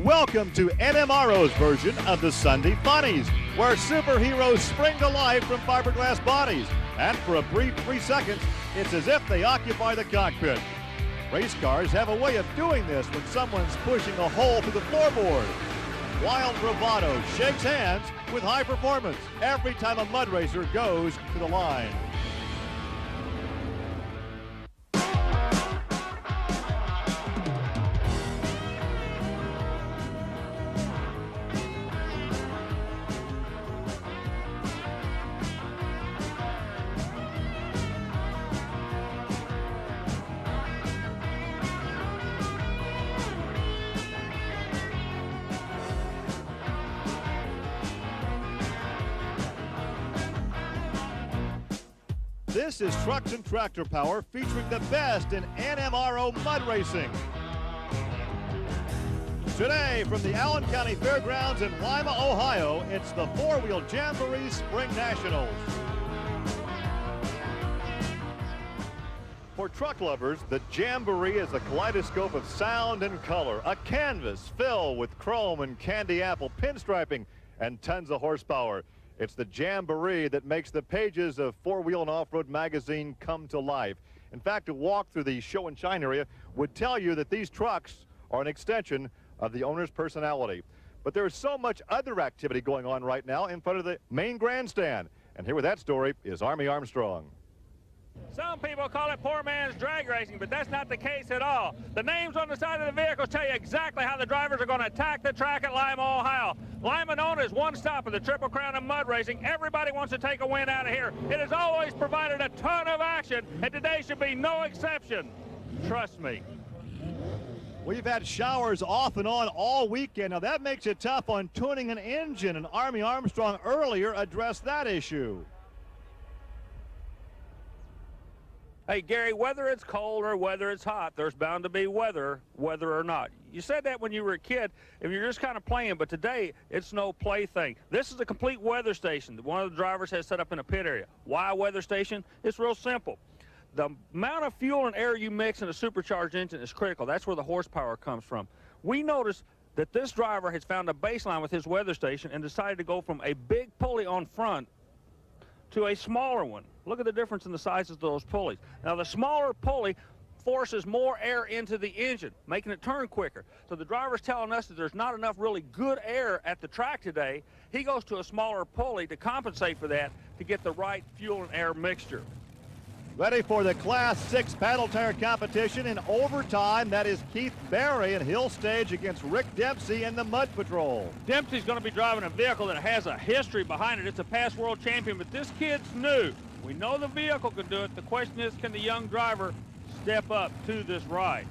Welcome to NMRO's version of the Sunday Funnies, where superheroes spring to life from fiberglass bodies. And for a brief 3 seconds, it's as if they occupy the cockpit. Race cars have a way of doing this when someone's pushing a hole through the floorboard. Wild bravado shakes hands with high performance every time a mud racer goes to the line. This is Trucks and Tractor Power, featuring the best in NMRO mud racing. Today, from the Allen County Fairgrounds in Lima, Ohio, it's the four-wheel Jamboree Spring Nationals. For truck lovers, the Jamboree is a kaleidoscope of sound and color, a canvas filled with chrome and candy apple pinstriping and tons of horsepower. It's the Jamboree that makes the pages of Four-Wheel and Off-Road magazine come to life. In fact, a walk through the show and shine area would tell you that these trucks are an extension of the owner's personality. But there is so much other activity going on right now in front of the main grandstand. And here with that story is Army Armstrong. Some people call it poor man's drag racing, but that's not the case at all. The names on the side of the vehicles tell you exactly how the drivers are going to attack the track at Lima, Ohio. Lima, known as one stop of the Triple Crown of mud racing, everybody wants to take a win out of here. It has always provided a ton of action, and today should be no exception. Trust me. We've had showers off and on all weekend. Now that makes it tough on tuning an engine, and Army Armstrong earlier addressed that issue. Hey, Gary, whether it's cold or whether it's hot, there's bound to be weather or not. You said that when you were a kid, if you're just kind of playing, but today it's no play thing. This is a complete weather station that one of the drivers has set up in a pit area. Why a weather station? It's real simple. The amount of fuel and air you mix in a supercharged engine is critical. That's where the horsepower comes from. We noticed that this driver has found a baseline with his weather station and decided to go from a big pulley on front to a smaller one. Look at the difference in the sizes of those pulleys. Now, the smaller pulley forces more air into the engine, making it turn quicker. So the driver's telling us that there's not enough really good air at the track today. He goes to a smaller pulley to compensate for that, to get the right fuel and air mixture. Ready for the Class 6 paddle tire competition in overtime. That is Keith Berry, and he'll stage against Rick Dempsey in the Mud Patrol. Dempsey's going to be driving a vehicle that has a history behind it. It's a past world champion, but this kid's new. We know the vehicle can do it. The question is, can the young driver step up to this ride?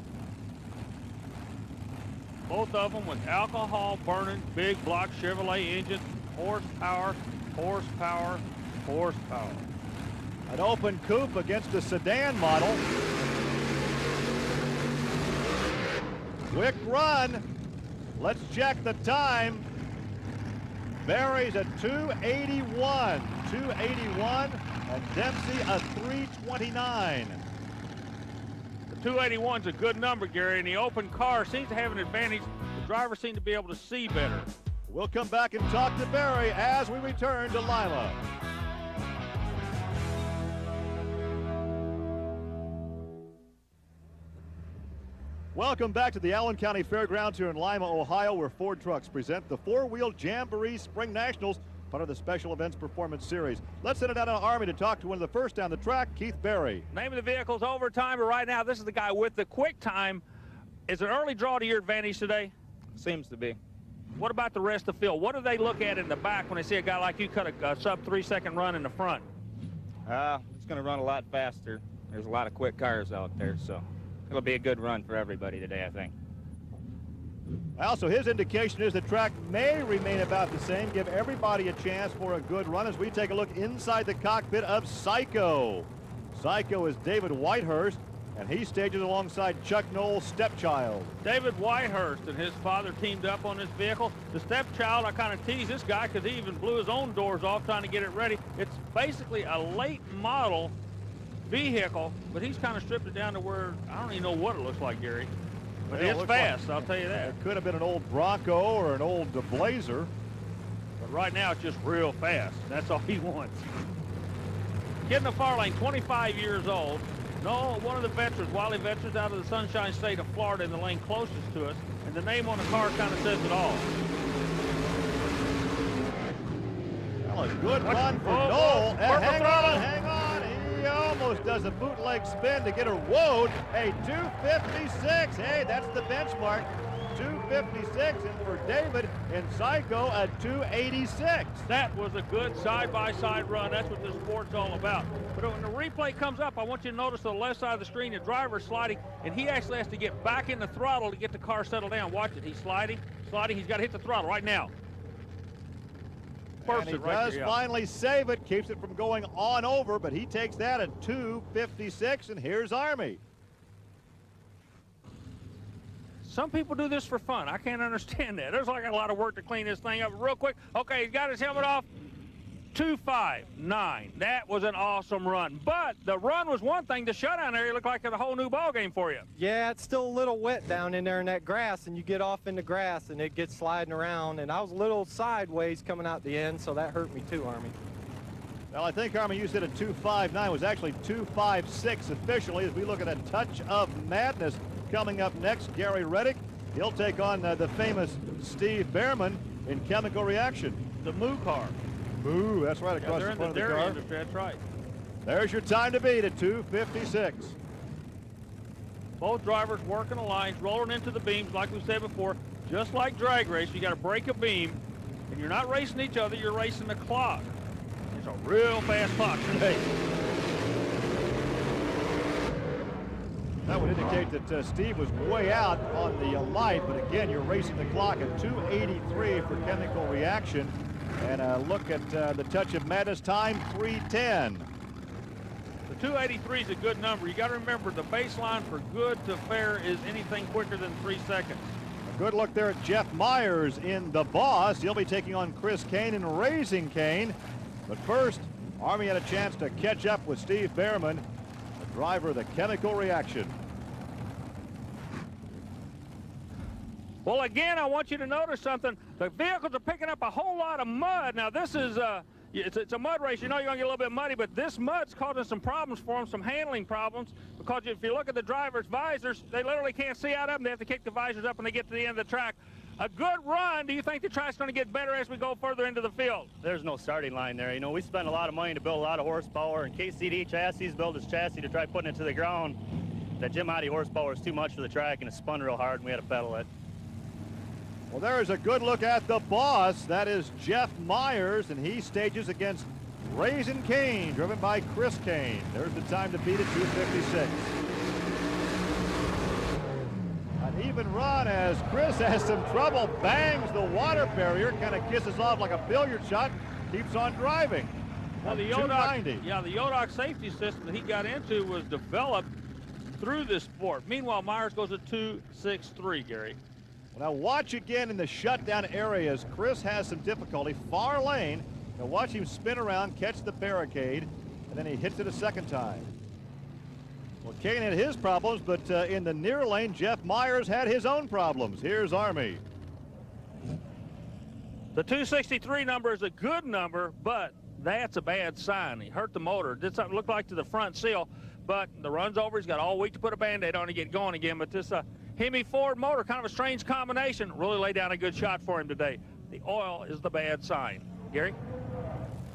Both of them with alcohol burning, big block Chevrolet engines, horsepower, horsepower, horsepower. An open coupe against a sedan model. Quick run. Let's check the time. Berry's at 281. 281, and Dempsey a 329. The 281's a good number, Gary, and the open car seems to have an advantage. The drivers seem to be able to see better. We'll come back and talk to Berry as we return to Lima. Welcome back to the Allen County Fairgrounds here in Lima, Ohio, where Ford trucks present the four-wheel Jamboree Spring Nationals, part of the Special Events Performance Series. Let's send it out to Army to talk to one of the first down the track, Keith Berry. Name of the vehicle's Overtime, but right now this is the guy with the quick time. Is an early draw to your advantage today? Seems to be. What about the rest of the field? What do they look at in the back when they see a guy like you cut a sub 3 second run in the front? It's going to run a lot faster. There's a lot of quick cars out there, so it'll be a good run for everybody today, I think. Also, his indication is the track may remain about the same, give everybody a chance for a good run as we take a look inside the cockpit of Psycho. Psycho is David Whitehurst, and he stages alongside Chuck Knoll's stepchild. David Whitehurst and his father teamed up on this vehicle. The stepchild, I kind of tease this guy because he even blew his own doors off trying to get it ready. It's basically a late model vehicle, but he's kind of stripped it down to where I don't even know what it looks like, Gary. But Yeah, it's looks fast, like I'll tell you that. it could have been an old Bronco or an old Blazer. But right now, it's just real fast. That's all he wants. Kid in the far lane, 25 years old. No, one of the veterans, Wiley veterans out of the Sunshine State of Florida in the lane closest to us. And the name on the car kind of says it all. Well, a good run for Noel. Noel. And Purple throttle. hang on. He almost does a bootleg spin to get her woed. A 256. Hey, that's the benchmark. 256, and for David in Psycho, a 286. That was a good side-by-side run. That's what this sport's all about. But when the replay comes up, I want you to notice the left side of the screen, the driver's sliding, and he actually has to get back in the throttle to get the car settled down. Watch it. He's sliding. He's got to hit the throttle right now. And he does finally save it, keeps it from going on over, but he takes that at 256, and here's Army. Some people do this for fun. I can't understand that. There's like a lot of work to clean this thing up real quick. Okay, he's got his helmet off. 259. That was an awesome run. But the run was one thing. The shutdown area looked like a whole new ball game for you. Yeah, it's still a little wet down in there in that grass, and you get off in the grass and it gets sliding around. And I was a little sideways coming out the end, so that hurt me too, Army. Well, I think, Army, you said a 259 was actually 256 officially as we look at a touch of madness. Coming up next, Gary Reddick. He'll take on the famous Steve Behrman in Chemical Reaction. The Moo car. Moo, that's right across the front of the car. Industry, that's right. There's your time to beat at 256. Both drivers working the lines, rolling into the beams like we said before. Just like drag race, you got to break a beam, and you're not racing each other, you're racing the clock. It's a real fast clock today. That would indicate that Steve was way out on the light, but again, you're racing the clock at 283 for Chemical Reaction. And look at the touch of madness time, 310. The 283 is a good number. You got to remember the baseline for good to fair is anything quicker than 3 seconds. A good look there at Jeff Myers in the Boss. He'll be taking on Chris Kane in Raising Kane. But first, Army had a chance to catch up with Steve Behrman, the driver of the Chemical Reaction. Well, again, I want you to notice something. The vehicles are picking up a whole lot of mud. Now, this is it's a mud race. You know you're going to get a little bit muddy, but this mud's causing some problems for them, some handling problems, because if you look at the driver's visors, they literally can't see out of them. They have to kick the visors up when they get to the end of the track. A good run. Do you think the track's going to get better as we go further into the field? There's no starting line there. You know, we spent a lot of money to build a lot of horsepower, and KCD Chassis built his chassis to try putting it to the ground. That Jim Oddy horsepower is too much for the track, and it spun real hard, and we had to pedal it. Well, there's a good look at the Boss. That is Jeff Myers, and he stages against Raising Kane, driven by Chris Kane. There's the time to beat at 256. An even run as Chris has some trouble, bangs the water barrier, kind of kisses off like a billiard shot, keeps on driving. Well, the Yodoc safety system that he got into was developed through this sport. Meanwhile, Myers goes at 263, Gary. Well, now watch again in the shutdown areas. Chris has some difficulty. Far lane. Now watch him spin around, catch the barricade, and then he hits it a second time. Well, Kane had his problems, but in the near lane, Jeff Myers had his own problems. Here's Army. The 263 number is a good number, but that's a bad sign. He hurt the motor. Did something look like to the front seal, but the run's over. He's got all week to put a Band-Aid on to get going again, but this Hemi Ford motor, kind of a strange combination, really laid down a good shot for him today. The oil is the bad sign. Gary?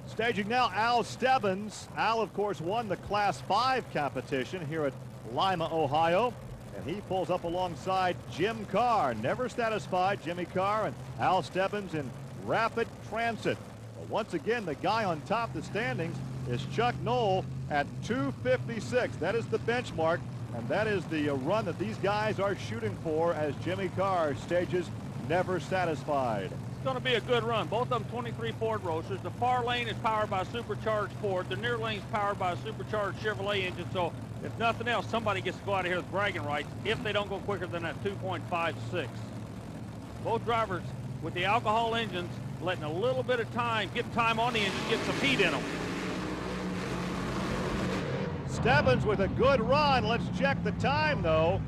Staging now, Al Stebbins. Al, of course, won the Class 5 competition here at Lima, Ohio. And he pulls up alongside Jim Carr. Never satisfied, Jimmy Carr and Al Stebbins in rapid transit. But once again, the guy on top of the standings is Chuck Knoll at 256. That is the benchmark. And that is the run that these guys are shooting for as Jimmy Carr stages Never Satisfied. It's going to be a good run. Both of them 23 Ford Roadsters. The far lane is powered by a supercharged Ford. The near lane is powered by a supercharged Chevrolet engine. So if nothing else, somebody gets to go out of here with bragging rights if they don't go quicker than that 2.56. Both drivers with the alcohol engines letting a little bit of time, getting time on the engine, get some heat in them. Stebbins with a good run. Let's check the time, though.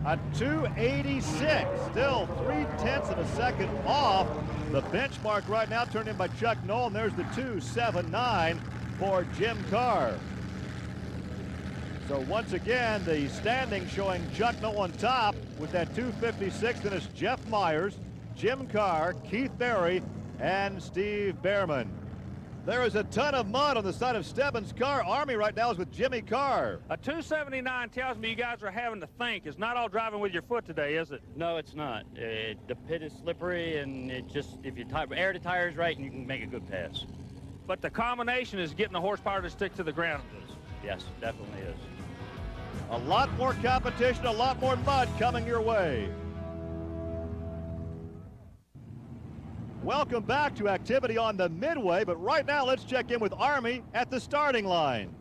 A 286, still 0.3 of a second off the benchmark right now, turned in by Chuck Nolan. There's the 279 for Jim Carr. So once again, the standing showing Chuck Nolan top with that 256. Then it's Jeff Myers, Jim Carr, Keith Berry, and Steve Behrman. There is a ton of mud on the side of Stebbins' car. Army right now is with Jimmy Carr. A 279 tells me you guys are having to think. It's not all driving with your foot today, is it? No, it's not. The pit is slippery, and it just, if you air the tires right, and you can make a good pass. But the combination is getting the horsepower to stick to the ground. Yes, definitely is. A lot more competition, a lot more mud coming your way. Welcome back to activity on the midway, but right now let's check in with Army at the starting line.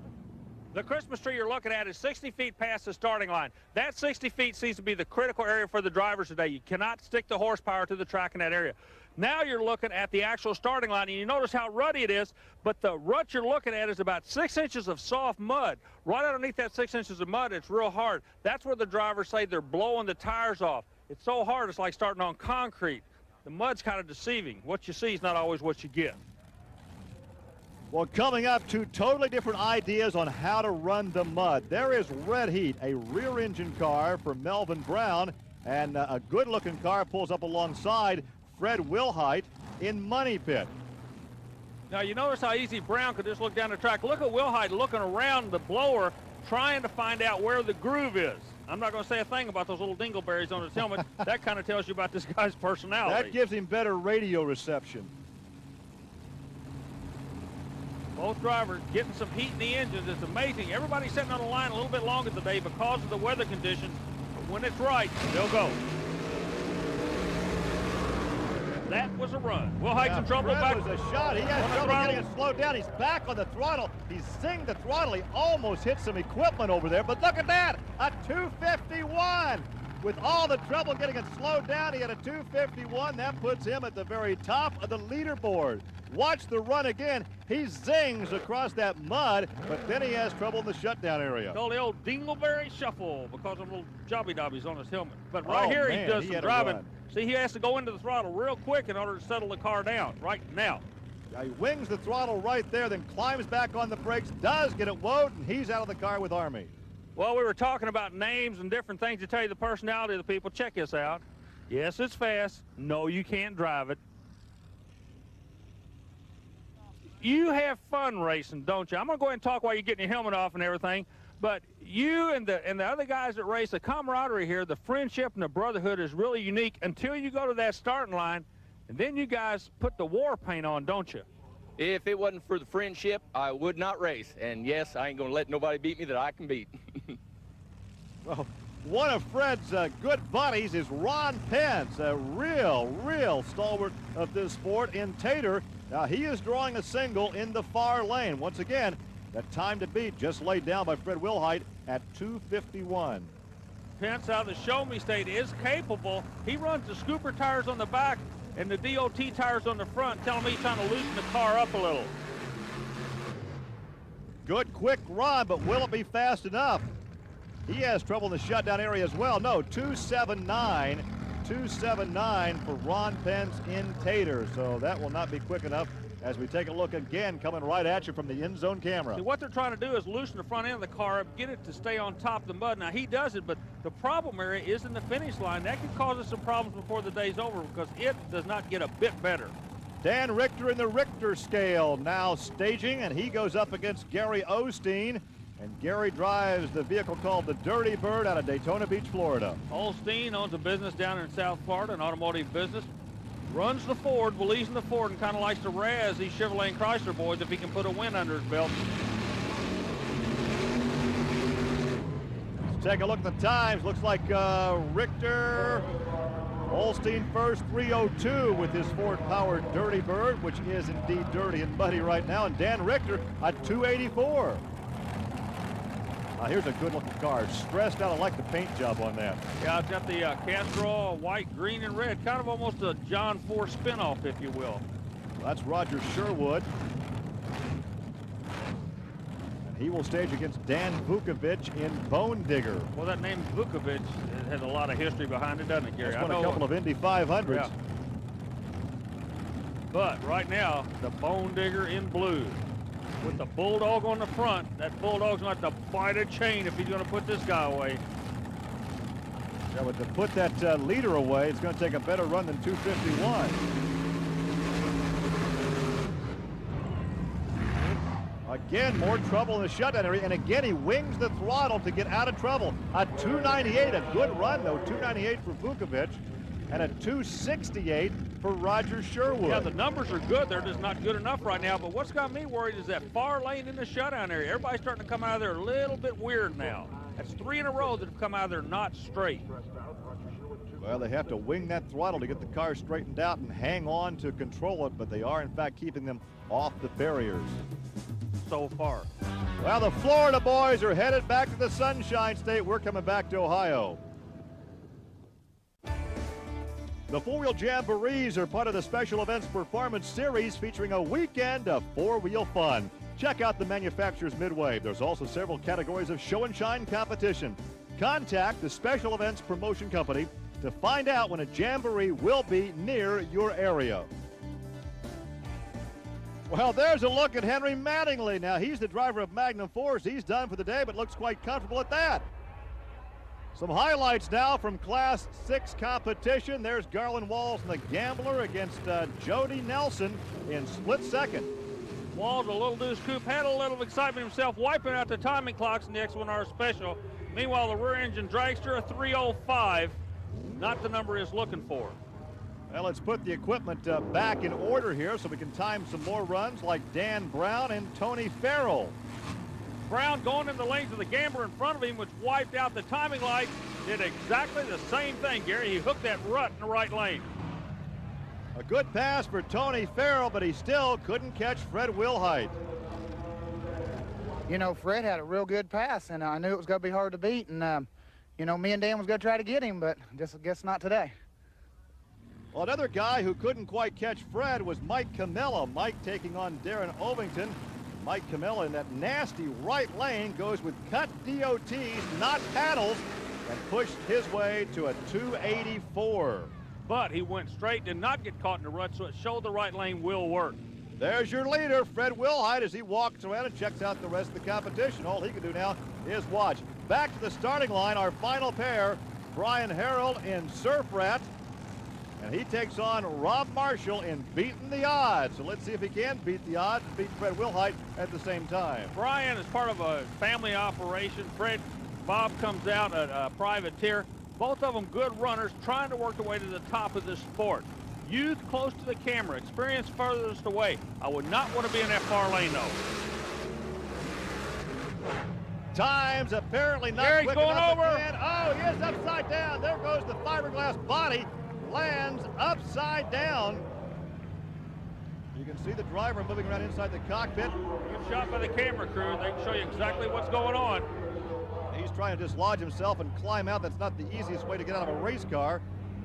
The Christmas tree you're looking at is 60 feet past the starting line. That 60 feet seems to be the critical area for the drivers today. You cannot stick the horsepower to the track in that area. Now you're looking at the actual starting line, and you notice how ruddy it is, but the rut you're looking at is about 6 inches of soft mud. Right underneath that 6 inches of mud, it's real hard. That's where the drivers say they're blowing the tires off. It's so hard, it's like starting on concrete. The mud's kind of deceiving. What you see is not always what you get. Well, coming up, two totally different ideas on how to run the mud. There is Red Heat, a rear engine car for Melvin Brown, and a good-looking car pulls up alongside Fred Wilhite in Money Pit. Now, you notice how easy Brown could just look down the track. Look at Wilhite looking around the blower, trying to find out where the groove is. I'm not going to say a thing about those little dingleberries on his helmet. That kind of tells you about this guy's personality. That gives him better radio reception. Both drivers getting some heat in the engines. It's amazing. Everybody's sitting on the line a little bit longer today because of the weather conditions. But when it's right, they'll go. That was a run. Wilhite's in trouble back. That was a shot. He has trouble getting it slowed down. He's back on the throttle. He's zinged the throttle. He almost hit some equipment over there. But look at that, a 251. With all the trouble getting it slowed down, he had a 251. That puts him at the very top of the leaderboard. Watch the run again. He zings across that mud, but then he has trouble in the shutdown area. Called the old dingleberry shuffle because of little jobby-dobbies on his helmet. But right here he does some driving. See, he has to go into the throttle real quick in order to settle the car down right now. He wings the throttle right there, then climbs back on the brakes, does get it woed, and he's out of the car with Army. Well, we were talking about names and different things to tell you the personality of the people. Check this out. Yes, it's fast. No, you can't drive it. You have fun racing, don't you? I'm going to go ahead and talk while you're getting your helmet off and everything. But you and the other guys that race, the camaraderie here, the friendship and the brotherhood is really unique until you go to that starting line, and then you guys put the war paint on, don't you? If it wasn't for the friendship, I would not race. And yes, I ain't going to let nobody beat me that I can beat. Well, one of Fred's good buddies is Ron Pence, a real stalwart of this sport in Tater. Now, he is drawing a single in the far lane. Once again, that time to beat just laid down by Fred Wilhite at 251. Pence out of the Show Me State is capable. He runs the scooper tires on the back and the DOT tires on the front, telling me he's trying to loosen the car up a little. Good quick run, but will it be fast enough? He has trouble in the shutdown area as well. No, 279 for Ron Pence in Tater. So that will not be quick enough as we take a look again, coming right at you from the end zone camera. See, what they're trying to do is loosen the front end of the car up, get it to stay on top of the mud. Now, he does it, but the problem area is in the finish line. That could cause us some problems before the day's over because it does not get a bit better. Dan Richter in the Richter scale now staging, and he goes up against Gary Osteen. And Gary drives the vehicle called the Dirty Bird out of Daytona Beach, Florida. Osteen owns a business down in South Florida, an automotive business. Runs the Ford, believes in the Ford, and kind of likes to razz these Chevrolet and Chrysler boys if he can put a win under his belt. Let's take a look at the times. Looks like Richter, Osteen first, 3:02 with his Ford-powered Dirty Bird, which is indeed dirty and muddy right now. And Dan Richter at 2:84. Here's a good-looking car. Stressed out. I like the paint job on that. Yeah, it's got the Castro white, green, and red. Kind of almost a John 4 spinoff, if you will. That's Roger Sherwood. And He will stage against Dan Vukovic in Bone Digger. Well, that name Vukovic has a lot of history behind it, doesn't it, Gary? He's won a couple of Indy 500s. Yeah. But right now, the Bone Digger in blue with the Bulldog on the front. That Bulldog's going to have to bite a chain if he's going to put this guy away. Yeah, but to put that leader away, it's going to take a better run than 251. Again, more trouble in the shutdown area, and again, he wings the throttle to get out of trouble. A 298, a good run, though. 298 for Vukovic, and a 268 for Roger Sherwood. Yeah, the numbers are good. They're just not good enough right now. But what's got me worried is that far lane in the shutdown area. Everybody's starting to come out of there a little bit weird now. That's 3 in a row that have come out of there not straight. Well, they have to wing that throttle to get the car straightened out and hang on to control it, but they are, in fact, keeping them off the barriers. So far. Well, the Florida boys are headed back to the Sunshine State. We're coming back to Ohio. The four-wheel jamborees are part of the Special Events Performance Series featuring a weekend of four-wheel fun. Check out the manufacturer's midway. There's also several categories of show and shine competition. Contact the Special Events Promotion Company to find out when a jamboree will be near your area. Well, there's a look at Henry Mattingly. Now, he's the driver of Magnum Force. He's done for the day, but looks quite comfortable at that. Some highlights now from Class 6 competition. There's Garland Walls and the Gambler against Jody Nelson in split second. Walls, a little deuce coupe, had a little excitement himself, wiping out the timing clocks in the X1R Special. Meanwhile, the rear engine dragster, a 305, not the number he's looking for. Well, let's put the equipment back in order here so we can time some more runs like Dan Brown and Tony Farrell. Brown going in the lanes of the Gambler in front of him, which wiped out the timing light, did exactly the same thing, Gary. He hooked that rut in the right lane. A good pass for Tony Farrell, but he still couldn't catch Fred Wilhite. You know, Fred had a real good pass, and I knew it was going to be hard to beat, and, you know, me and Dan was going to try to get him, but just I guess not today. Well, another guy who couldn't quite catch Fred was Mike Camella. Mike taking on Darren Ovington. Mike Camella in that nasty right lane goes with cut DOTs, not paddles, and pushed his way to a 284. But he went straight, did not get caught in the rut, so it showed the right lane will work. There's your leader, Fred Wilhite, as he walks around and checks out the rest of the competition. All he can do now is watch. Back to the starting line, our final pair, Brian Harrell in Surf Rat. And he takes on Rob Marshall in Beating the Odds. So let's see if he can beat the odds and beat Fred Wilhite at the same time. Brian is part of a family operation. Bob comes out a privateer. Both of them good runners trying to work their way to the top of this sport. Youth close to the camera, experience furthest away. I would not want to be in that far lane, though. Times apparently not Gary's quick going enough over. again. Oh, he is upside down. There goes the fiberglass body. Lands upside down. You can see the driver moving around inside the cockpit. Good shot by the camera crew. They can show you exactly what's going on. He's trying to dislodge himself and climb out. That's not the easiest way to get out of a race car,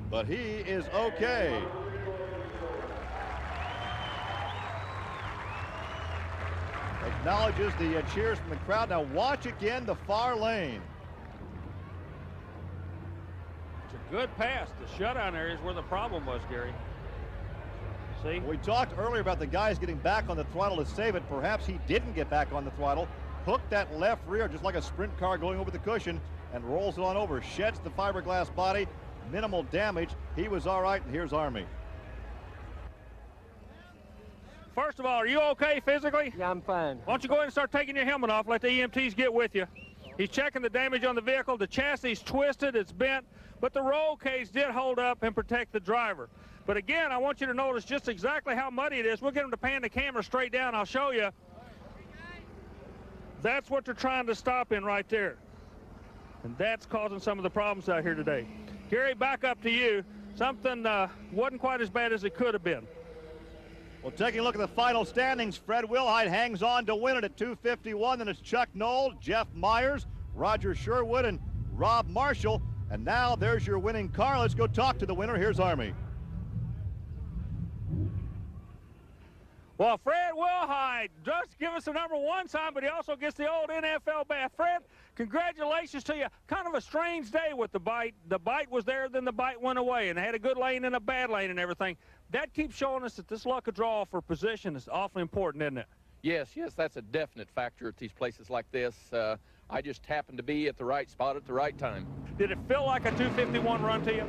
but he is okay. Acknowledges the cheers from the crowd. Now watch again the far lane. It's a good pass. The shutdown area is where the problem was, Gary. See? We talked earlier about the guys getting back on the throttle to save it. Perhaps he didn't get back on the throttle. Hooked that left rear just like a sprint car going over the cushion and rolls it on over. Sheds the fiberglass body. Minimal damage. He was all right, and here's Army. First of all, are you okay physically? Yeah, I'm fine. Why don't you go ahead and start taking your helmet off, let the EMTs get with you. He's checking the damage on the vehicle. The chassis's twisted, it's bent, but the roll cage did hold up and protect the driver. But again, I want you to notice just exactly how muddy it is. We'll get him to pan the camera straight down. I'll show you. That's what they're trying to stop in right there. And that's causing some of the problems out here today. Gary, back up to you. Something wasn't quite as bad as it could have been. Well, taking a look at the final standings, Fred Wilhite hangs on to win it at 251. Then it's Chuck Knoll, Jeff Myers, Roger Sherwood, and Rob Marshall. And now there's your winning car. Let's go talk to the winner. Here's Army. Well, Fred Wilhite just give us the #1 sign, but he also gets the old NFL badge. Fred, congratulations to you. Kind of a strange day with the bite. The bite was there, then the bite went away, and they had a good lane and a bad lane and everything. That keeps showing us that this luck of draw for position is awfully important, isn't it? Yes, that's a definite factor at these places like this. I just happened to be at the right spot at the right time. Did it feel like a 251 run to you?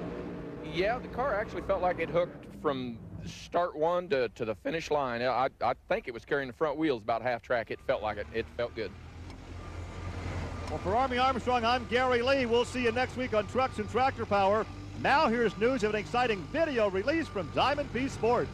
Yeah, the car actually felt like it hooked from start one to the finish line. I think it was carrying the front wheels about half track. It felt like it. It felt good. Well, for Army Armstrong, I'm Gary Lee. We'll see you next week on Trucks and Tractor Power. Now here's news of an exciting video release from Diamond P Sports.